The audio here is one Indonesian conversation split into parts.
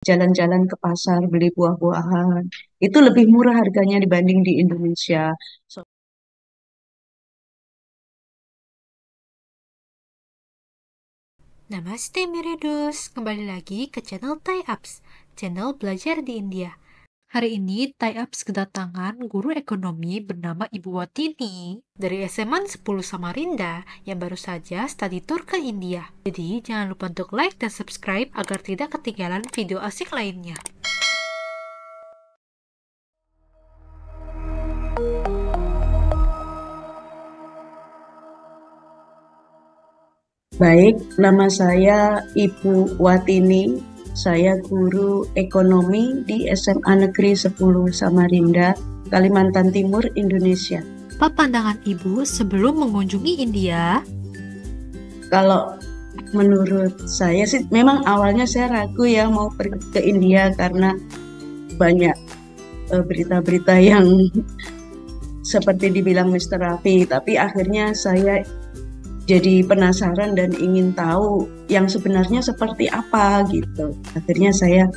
jalan-jalan ke pasar beli buah-buahan. Itu lebih murah harganya dibanding di Indonesia. So, Namaste Miredus, kembali lagi ke channel Thai Apps, channel belajar di India. Hari ini Thai Apps kedatangan guru ekonomi bernama Ibu Watini dari SMA 10 Samarinda yang baru saja study tour ke India. Jadi jangan lupa untuk like dan subscribe agar tidak ketinggalan video asik lainnya. baik, nama saya Ibu Watini. Saya guru ekonomi di SMA Negeri 10 Samarinda, Kalimantan Timur, Indonesia. Apa pandangan Ibu sebelum mengunjungi India? Kalau menurut saya sih, memang awalnya saya ragu ya mau pergi ke India karena banyak berita-berita yang seperti dibilang Mr. Raffi, tapi akhirnya saya jadi penasaran dan ingin tahu yang sebenarnya seperti apa gitu. Akhirnya saya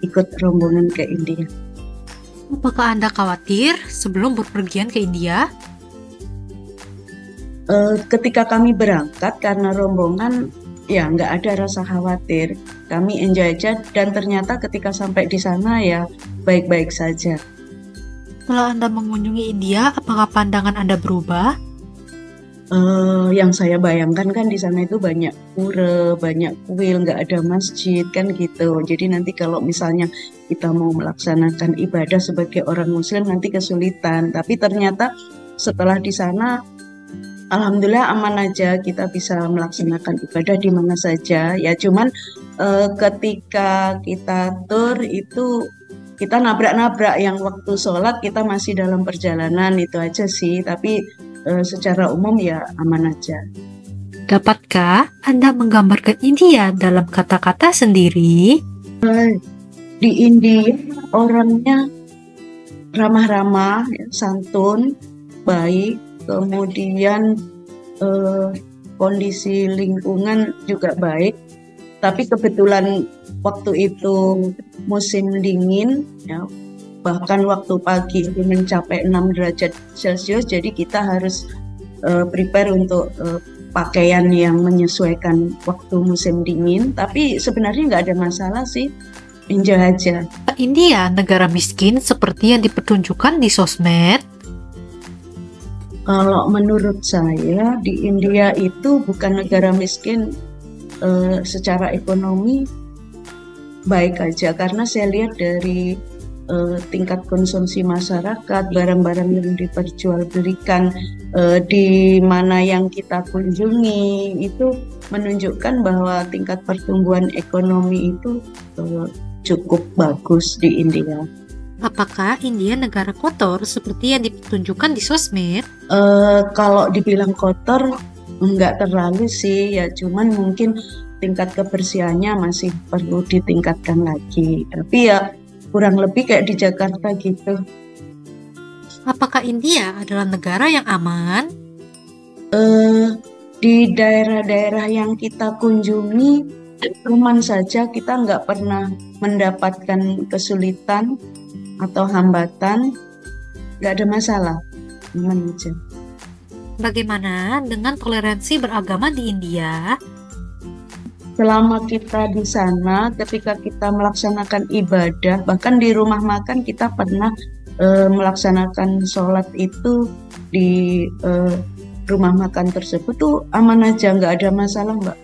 ikut rombongan ke India. Apakah Anda khawatir sebelum berpergian ke India? Ketika kami berangkat karena rombongan, ya nggak ada rasa khawatir. Kami enjoy aja dan ternyata ketika sampai di sana ya baik-baik saja. Setelah Anda mengunjungi India, apakah pandangan Anda berubah? Yang saya bayangkan kan di sana itu banyak pura, banyak kuil, nggak ada masjid kan gitu. Jadi nanti kalau misalnya kita mau melaksanakan ibadah sebagai orang Muslim nanti kesulitan. Tapi ternyata setelah di sana, alhamdulillah aman aja, kita bisa melaksanakan ibadah di mana saja. Ya cuman ketika kita tur itu kita nabrak-nabrak yang waktu sholat kita masih dalam perjalanan itu aja sih. Tapi secara umum ya aman aja. Dapatkah Anda menggambarkan India dalam kata-kata sendiri? Di India orangnya ramah-ramah, santun, baik, kemudian kondisi lingkungan juga baik. Tapi kebetulan waktu itu musim dingin, ya, bahkan waktu pagi itu mencapai 6 derajat Celcius, jadi kita harus prepare untuk pakaian yang menyesuaikan waktu musim dingin. Tapi sebenarnya nggak ada masalah sih, enjoy aja. India negara miskin seperti yang dipertunjukkan di sosmed? Kalau menurut saya di India itu bukan negara miskin, secara ekonomi baik aja karena saya lihat dari tingkat konsumsi masyarakat, barang-barang yang diperjualbelikan di mana yang kita kunjungi itu menunjukkan bahwa tingkat pertumbuhan ekonomi itu cukup bagus di India. Apakah India negara kotor seperti yang ditunjukkan di sosmed? Kalau dibilang kotor enggak terlalu sih, ya cuman mungkin tingkat kebersihannya masih perlu ditingkatkan lagi. Tapi ya kurang lebih kayak di Jakarta gitu. Apakah India adalah negara yang aman? Di daerah-daerah yang kita kunjungi, aman saja, kita nggak pernah mendapatkan kesulitan atau hambatan, nggak ada masalah, aman aja. Bagaimana dengan toleransi beragama di India? Selama kita di sana, ketika kita melaksanakan ibadah, bahkan di rumah makan kita pernah melaksanakan sholat itu di rumah makan tersebut tuh aman aja, nggak ada masalah Mbak,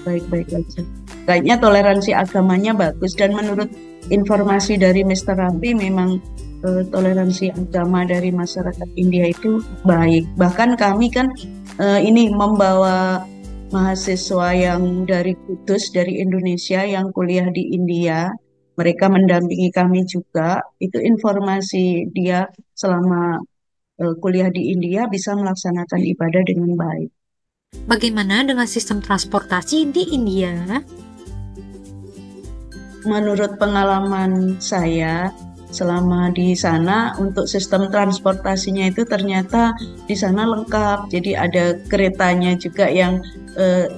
baik-baik aja. Kayaknya toleransi agamanya bagus dan menurut informasi dari Mr. Raffi memang toleransi agama dari masyarakat India itu baik. Bahkan kami kan ini membawa mahasiswa yang dari Kudus, dari Indonesia yang kuliah di India. Mereka mendampingi kami juga. Itu informasi dia selama kuliah di India bisa melaksanakan ibadah dengan baik. Bagaimana dengan sistem transportasi di India? Menurut pengalaman saya selama di sana, untuk sistem transportasinya itu ternyata di sana lengkap. Jadi ada keretanya juga yang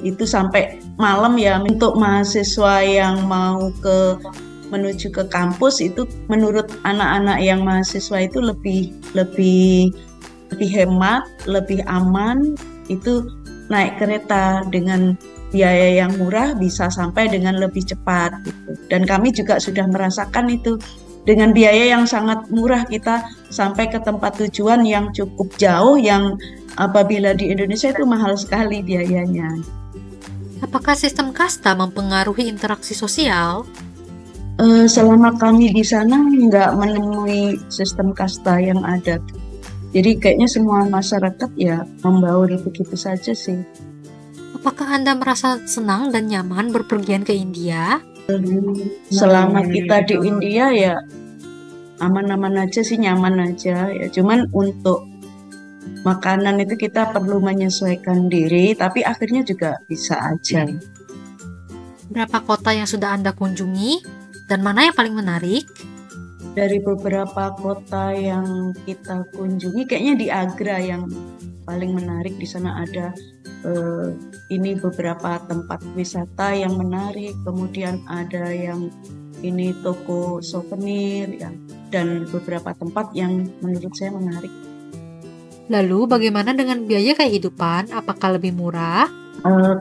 itu sampai malam ya. Untuk mahasiswa yang mau menuju ke kampus itu menurut anak-anak yang mahasiswa itu lebih hemat, lebih aman, itu naik kereta dengan biaya yang murah bisa sampai dengan lebih cepat gitu. Dan kami juga sudah merasakan itu dengan biaya yang sangat murah kita sampai ke tempat tujuan yang cukup jauh yang apabila di Indonesia itu mahal sekali biayanya. Apakah sistem kasta mempengaruhi interaksi sosial? Selama kami di sana nggak menemui sistem kasta yang ada. Jadi kayaknya semua masyarakat ya membaur begitu saja sih. Apakah Anda merasa senang dan nyaman berpergian ke India? Selama kita di India ya aman-aman aja sih, nyaman aja ya. Cuman untuk makanan itu kita perlu menyesuaikan diri, tapi akhirnya juga bisa aja. Berapa kota yang sudah Anda kunjungi dan mana yang paling menarik? Dari beberapa kota yang kita kunjungi, kayaknya di Agra yang paling menarik. Di sana ada ini beberapa tempat wisata yang menarik, kemudian ada yang ini toko souvenir ya, dan beberapa tempat yang menurut saya menarik. Lalu bagaimana dengan biaya kehidupan? Apakah lebih murah?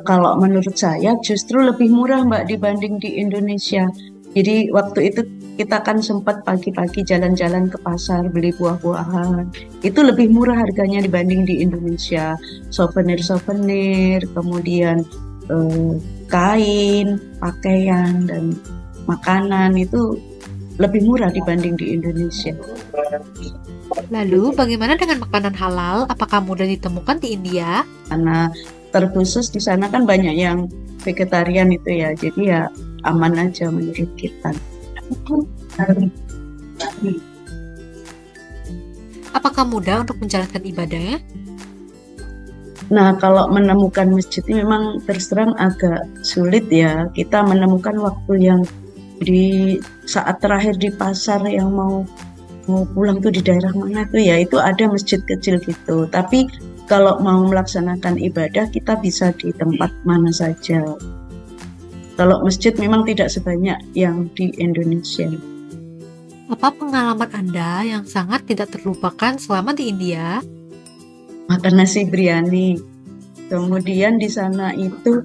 Kalau menurut saya justru lebih murah Mbak dibanding di Indonesia. Jadi waktu itu kita kan sempat pagi-pagi jalan-jalan ke pasar beli buah-buahan. Itu lebih murah harganya dibanding di Indonesia. Souvenir-souvenir, kemudian kain, pakaian, dan makanan itu lebih murah dibanding di Indonesia. Lalu bagaimana dengan makanan halal? Apakah mudah ditemukan di India? Karena terkhusus di sana kan banyak yang vegetarian itu ya, jadi ya aman aja menurut kita. Apakah mudah untuk menjalankan ibadah? Nah, kalau menemukan masjid ini memang terus terang agak sulit ya. Kita menemukan waktu yang di saat terakhir di pasar yang mau pulang tuh di daerah mana tuh ya, itu ada masjid kecil gitu. Tapi kalau mau melaksanakan ibadah kita bisa di tempat mana saja. Kalau masjid memang tidak sebanyak yang di Indonesia. Apa pengalaman Anda yang sangat tidak terlupakan selama di India? Makan nasi biryani. Kemudian di sana itu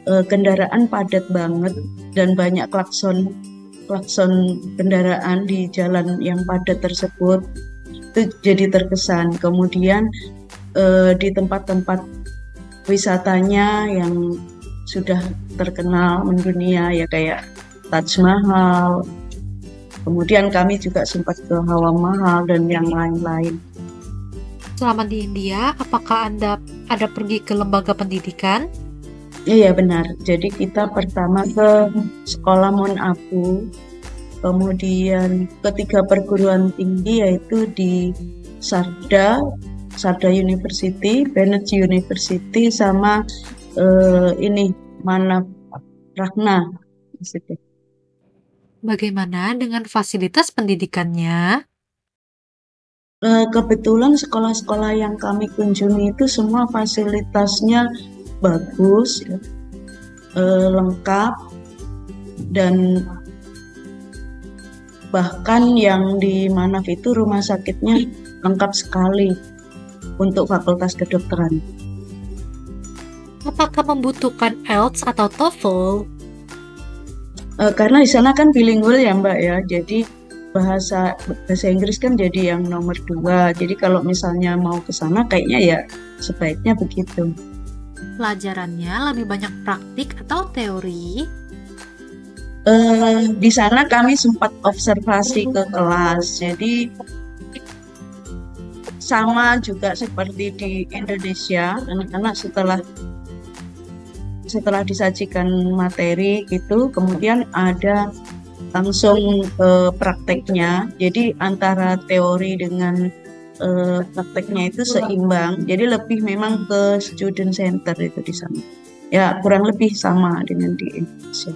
kendaraan padat banget dan banyak klakson kendaraan di jalan yang padat tersebut. Itu jadi terkesan. Kemudian di tempat-tempat wisatanya yang sudah terkenal mendunia ya kayak Taj Mahal. Kemudian kami juga sempat ke Hawa Mahal dan yang lain-lain. Selama di India, apakah Anda ada pergi ke lembaga pendidikan? Iya benar. Jadi kita pertama ke sekolah Mon Abu, kemudian ketiga perguruan tinggi yaitu di Sarda University, Bennett University, sama ini Manav Ragna Institute. Bagaimana dengan fasilitas pendidikannya? Kebetulan sekolah-sekolah yang kami kunjungi itu semua fasilitasnya bagus, ya, lengkap, dan bahkan yang di Manav itu rumah sakitnya lengkap sekali untuk fakultas kedokteran. Apakah membutuhkan IELTS atau TOEFL? Karena di sana kan bilingual ya Mbak ya, jadi bahasa Inggris kan jadi yang nomor 2. Jadi kalau misalnya mau ke sana kayaknya ya sebaiknya begitu. Pelajarannya lebih banyak praktik atau teori? Di sana kami sempat observasi ke kelas, jadi sama juga seperti di Indonesia. Anak-anak setelah disajikan materi gitu, kemudian ada langsung prakteknya. Jadi antara teori dengan prakteknya itu seimbang. Jadi lebih memang ke student center itu di sana. Ya kurang lebih sama dengan di Indonesia.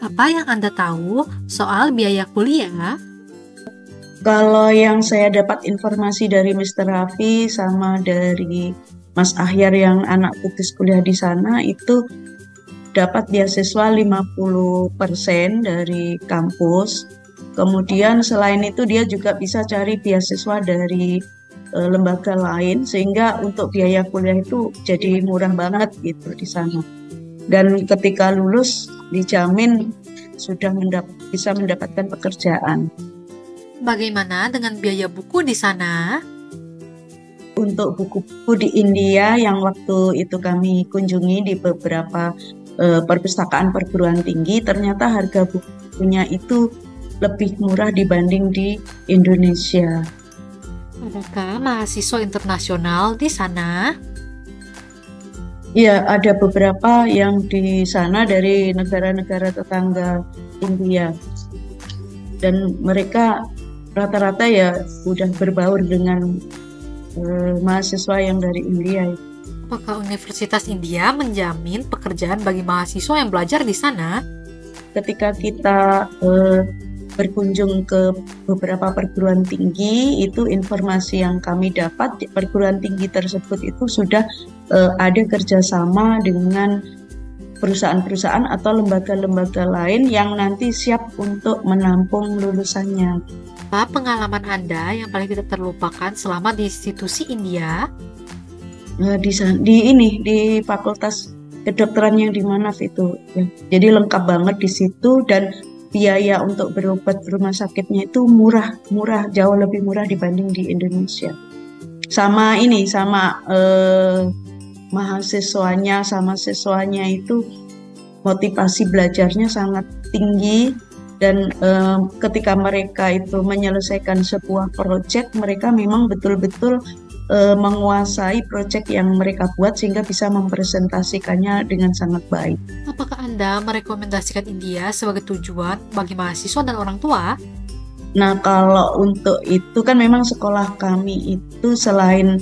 Apa yang Anda tahu soal biaya kuliah? Kalau yang saya dapat informasi dari Mr. Raffi sama dari Mas Ahyar yang anak putus kuliah di sana, itu dapat beasiswa 50% dari kampus. Kemudian selain itu dia juga bisa cari beasiswa dari lembaga lain, sehingga untuk biaya kuliah itu jadi murah banget gitu di sana. Dan ketika lulus dijamin sudah bisa mendapatkan pekerjaan. Bagaimana dengan biaya buku di sana? Untuk buku-buku di India yang waktu itu kami kunjungi di beberapa perpustakaan perguruan tinggi, ternyata harga bukunya itu lebih murah dibanding di Indonesia. Adakah mahasiswa internasional di sana? Ya, ada beberapa yang di sana dari negara-negara tetangga India. Dan mereka rata-rata ya sudah berbaur dengan mahasiswa yang dari India. Apakah Universitas India menjamin pekerjaan bagi mahasiswa yang belajar di sana? Ketika kita berkunjung ke beberapa perguruan tinggi, itu informasi yang kami dapat, perguruan tinggi tersebut itu sudah ada kerjasama dengan perusahaan-perusahaan atau lembaga-lembaga lain yang nanti siap untuk menampung lulusannya. Apa pengalaman Anda yang paling tidak terlupakan selama di institusi India? Di Fakultas Kedokteran yang di Manaf itu, ya. Jadi lengkap banget di situ, dan biaya untuk berobat rumah sakitnya itu murah, jauh lebih murah dibanding di Indonesia. Sama mahasiswanya sama siswanya itu motivasi belajarnya sangat tinggi, dan ketika mereka itu menyelesaikan sebuah proyek, mereka memang betul-betul menguasai proyek yang mereka buat sehingga bisa mempresentasikannya dengan sangat baik. Apakah Anda merekomendasikan India sebagai tujuan bagi mahasiswa dan orang tua? Nah, kalau untuk itu kan memang sekolah kami itu selain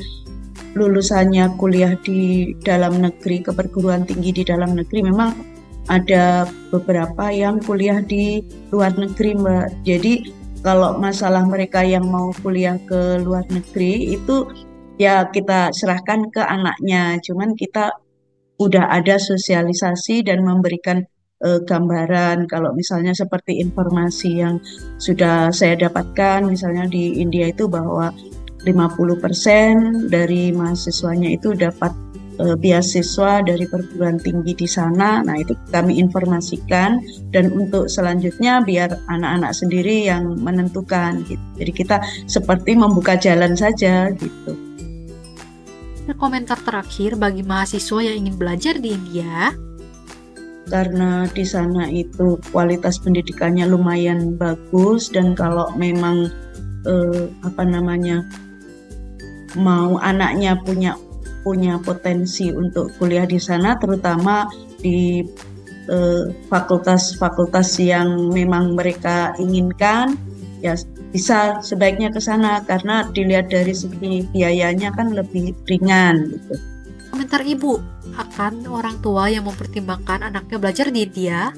lulusannya kuliah di dalam negeri, ke perguruan tinggi di dalam negeri, memang ada beberapa yang kuliah di luar negeri, Mbak. Jadi kalau masalah mereka yang mau kuliah ke luar negeri itu ya kita serahkan ke anaknya. Cuman kita udah ada sosialisasi dan memberikan gambaran. Kalau misalnya seperti informasi yang sudah saya dapatkan, misalnya di India itu bahwa 50% dari mahasiswanya itu dapat beasiswa dari perguruan tinggi di sana. Nah, itu kami informasikan, dan untuk selanjutnya biar anak-anak sendiri yang menentukan gitu. Jadi kita seperti membuka jalan saja gitu. Komentar terakhir bagi mahasiswa yang ingin belajar di India? Karena di sana itu kualitas pendidikannya lumayan bagus, dan kalau memang mau anaknya punya potensi untuk kuliah di sana, terutama di fakultas-fakultas yang memang mereka inginkan, ya bisa sebaiknya ke sana, karena dilihat dari segi biayanya kan lebih ringan gitu. Komentar Ibu akan orang tua yang mempertimbangkan anaknya belajar di India?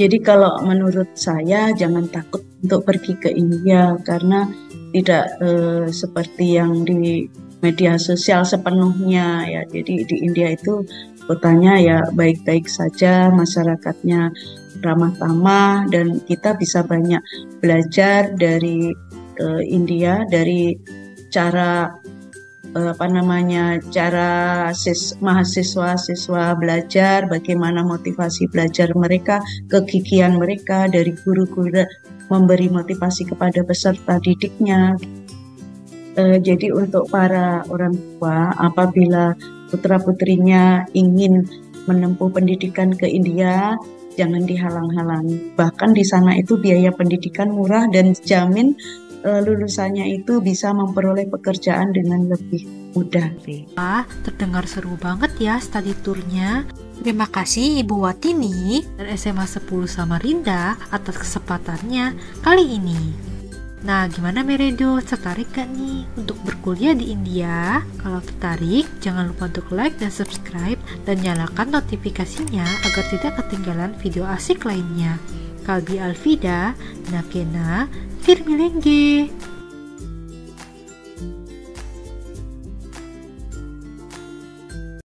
Jadi kalau menurut saya jangan takut untuk pergi ke India, karena tidak seperti yang di media sosial sepenuhnya ya. Jadi di India itu kotanya ya baik-baik saja, masyarakatnya ramah tamah, dan kita bisa banyak belajar dari India, dari cara mahasiswa-siswa belajar, bagaimana motivasi belajar mereka, kegigihan mereka, dari guru-guru memberi motivasi kepada peserta didiknya. Jadi untuk para orang tua, apabila putra-putrinya ingin menempuh pendidikan ke India, jangan dihalang-halangi. Bahkan di sana itu biaya pendidikan murah, dan jamin lulusannya itu bisa memperoleh pekerjaan dengan lebih mudah. Wah, terdengar seru banget ya study tour-nya. Terima kasih Ibu Watini dan SMA 10 Samarinda atas kesempatannya kali ini. Nah, gimana Meredo? Tertarik gak nih untuk berkuliah di India? Kalau tertarik, jangan lupa untuk like dan subscribe dan nyalakan notifikasinya agar tidak ketinggalan video asik lainnya. Kalbi Alfida, Nakena, Firmilengge.